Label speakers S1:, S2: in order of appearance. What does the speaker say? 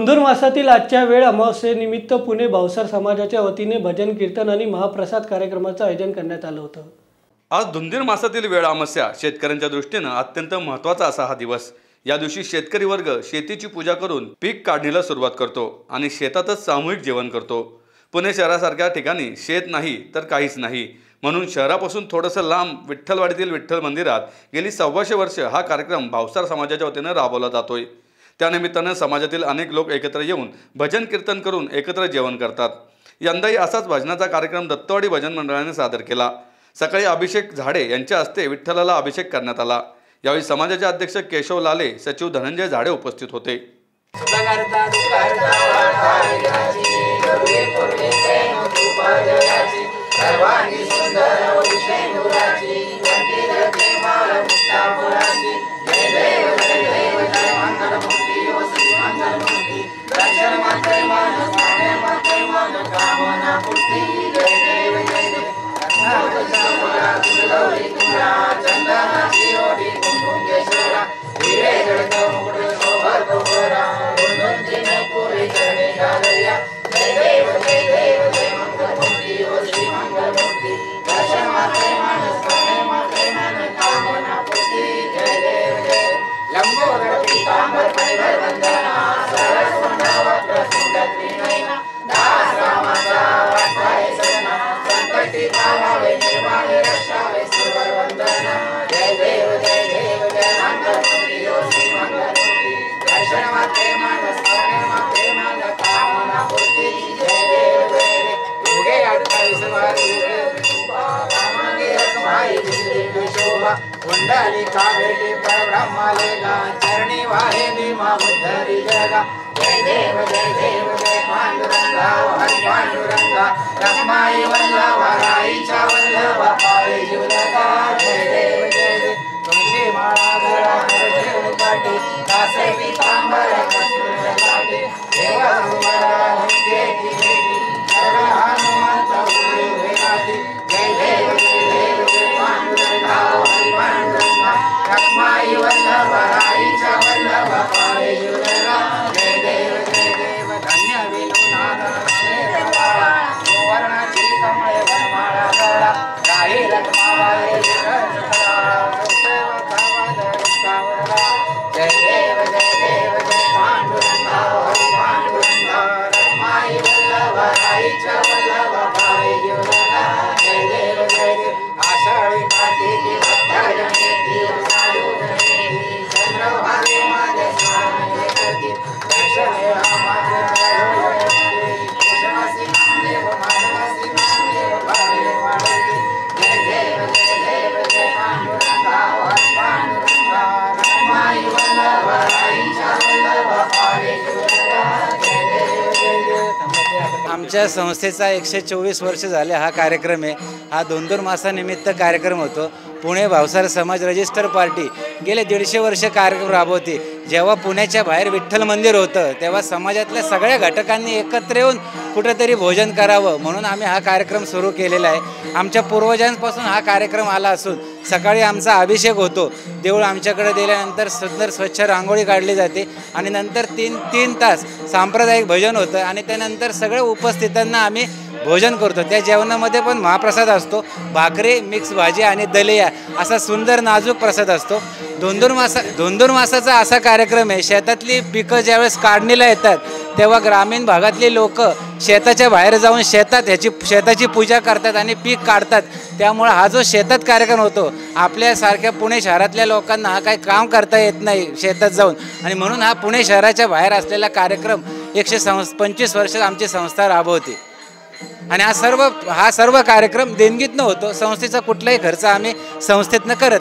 S1: धुंधुरमासातील आजच्या वेळ अमावस्येनिमित्त पुणे भावसार समाजाच्या वतीने भजन कीर्तन आणि महाप्रसाद कार्यक्रमाचं आयोजन करण्यात आलं होतं।
S2: आज धुंधुर मासातील वेळ अमावस्या शेतकऱ्यांच्या दृष्टीने अत्यंत महत्त्वाचा असा हा दिवस। या दिवशी शेतकरी वर्ग शेतीची पूजा करून पीक काढणीला सुरुवात करतो आणि शेतातच सामूहिक जेवण करतो। पुणे शहरासारख्या ठिकाणी शेत नाही तर काहीच नाही, म्हणून शहरापासून थोडंसं लांब विठ्ठलवाडीतील विठ्ठल मंदिरात गेली 125 वर्ष हा कार्यक्रम भावसार समाजाच्या वतीने राबवला जातोय। त्यानिमित्ताने समाजातील अनेक लोक एकत्र येऊन भजन कीर्तन करून एकत्र जेवण करतात। यंदाही असाच भजनाचा कार्यक्रम दत्तवाडी भजन मंडळाने सादर केला। सकाळी अभिषेक झाडे यांच्या हस्ते विठ्ठलाला अभिषेक करण्यात आला। यावेळी समाजाचे अध्यक्ष केशव लाले, सचिव धनंजय झाडे उपस्थित होते।
S3: कुंडली का भेटे पर ब्रह्मालेगा चरणी वाहे भीमा बुद्धरी जगा। जय देव जय पांडुरंगा हरि पांडुरंगा रखमाई वल्लभ राईच्या वल्लभ पावे जीवलगा। जय देव तुळशी माळा गळा ठेवून काठी कासे पीतांबर कस्तूर लाटे देवा सुवरा नित्ये की भेटी सर्व हनुमंत उभे भेटी। जय देव पांडुरंगा हरि पांडुरंगा रखमाई वल्लभ राईच्या वल्लभ पावे जीवलगा। जय देव धन्य विनुनाद सुवर्णाची कमळे वनमाळा गळा राही रखमाबाई जय देव जय पांडुरंगा हरि पांडुरंगा रखमाई वल्लभ राईच्या वल्लभ पावे जीवलगा। जय देव आषाढी कार्तिकी भक्ताजनेती सायुधनेती चंद्रभागे माझे स्मरण करती दर्शने रामाचे कृष्णासी नामदेव माधवासी नामदेव भावे वाढती। जय देव पांडुरंगा हरि पांडुरंगा रखमाई वल्लभ राईच्या वल्लभ पावे जीवलगा। जय देव।
S4: आमच्या संस्थेचा 124 वर्ष झाले हा कार्यक्रम आहे। हा धुंधुर मासानिमित्त कार्यक्रम होतो। पुणे भावसार समाज रजिस्टर पार्टी गेले 150 वर्ष कार्यक्रम राबवते। जेव्हा पुण्याच्या बाहेर विठ्ठल मंदिर होतं तेव्हा समाजातल्या सगळ्या घटकांनी एकत्र येऊन कुठेतरी भोजन करावं म्हणून आम्ही हा कार्यक्रम सुरू केलेला आहे। आमच्या पूर्वजांपासून हा कार्यक्रम आला असून सकाळी आमचा अभिषेक होतो। देऊळ आमच्याकडे दिल्यानंतर सुंदर स्वच्छ रांगोळी काढली जाते आणि नंतर 3 तास सांप्रदायिक भजन होतं आणि त्यानंतर सगळ्या उपस्थितांना आम्ही भोजन करतो। त्या जेवणामध्ये पण महाप्रसाद असतो, भाकरी, मिक्स भाजी आणि दलिया असा सुंदर नाजूक प्रसाद असतो। धुंधुर मासाचा असा कार्यक्रम आहे, शेतातली पिकं ज्यावेळेस काढणीला येतात तेव्हा ग्रामीण भागातली लोक शेताच्या बाहेर जाऊन शेताची पूजा करतात आणि पीक काढतात। त्यामुळे हा जो शेतात कार्यक्रम होतो आपल्यासारख्या पुणे शहरातल्या लोकांना हा काही काम करता येत नाही शेतात जाऊन, आणि म्हणून हा पुणे शहराच्या बाहेर असलेला कार्यक्रम 125 वर्ष आमची संस्था राबवते। आणि हा सर्व कार्यक्रम देणगीतनं होतो। संस्थेचा कुठलाही खर्च आम्ही संस्थेतनं करत